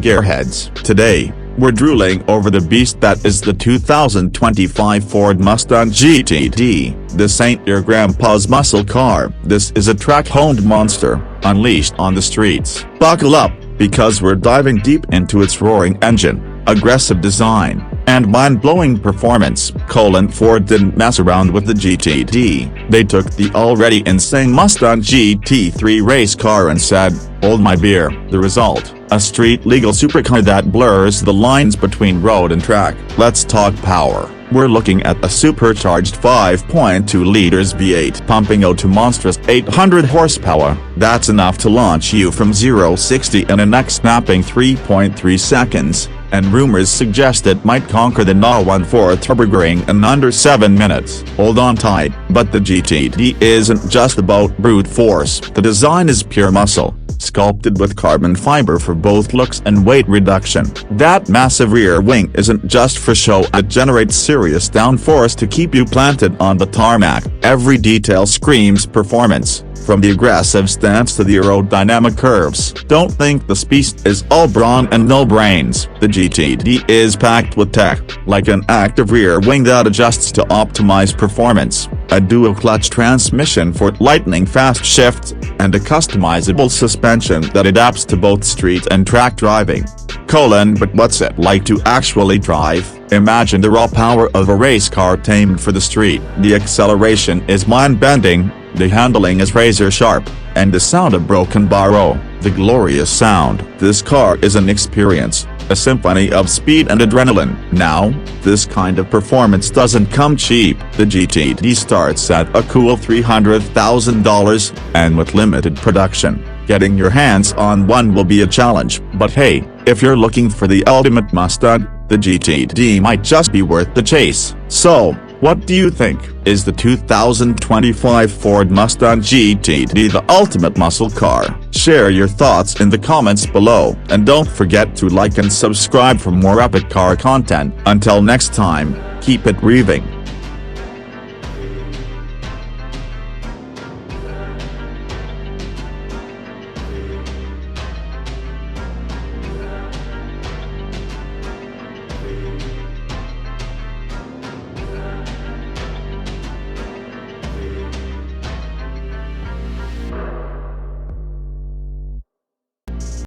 gearheads. Today, we're drooling over the beast that is the 2025 Ford Mustang GTD. This ain't your grandpa's muscle car. This is a track-honed monster, unleashed on the streets. Buckle up, because we're diving deep into its roaring engine, aggressive design, and mind-blowing performance. Ford didn't mess around with the GTD. They took the already insane Mustang GT3 race car and said, "Hold my beer." The result, a street-legal supercar that blurs the lines between road and track. Let's talk power. We're looking at a supercharged 5.2 liters V8 pumping out to monstrous 800 horsepower. That's enough to launch you from 0-60 in a neck-snapping 3.3 seconds, and rumors suggest it might conquer the Nurburgring in under 7 minutes. Hold on tight, but the GTD isn't just about brute force. The design is pure muscle, sculpted with carbon fiber for both looks and weight reduction. That massive rear wing isn't just for show, it generates serious downforce to keep you planted on the tarmac. Every detail screams performance, from the aggressive stance to the aerodynamic curves. Don't think this beast is all brawn and no brains. The GTD is packed with tech, like an active rear wing that adjusts to optimize performance, a dual-clutch transmission for lightning-fast shifts, and a customizable suspension that adapts to both street and track driving. But what's it like to actually drive? Imagine the raw power of a race car tamed for the street. The acceleration is mind-bending, the handling is razor-sharp, and the sound of broken barrow, the glorious sound. This car is an experience, a symphony of speed and adrenaline. Now, this kind of performance doesn't come cheap. The GTD starts at a cool $300,000, and with limited production, getting your hands on one will be a challenge. But hey, if you're looking for the ultimate Mustang, the GTD might just be worth the chase. So, what do you think? Is the 2025 Ford Mustang GTD the ultimate muscle car? Share your thoughts in the comments below, and don't forget to like and subscribe for more epic car content. Until next time, keep it revving.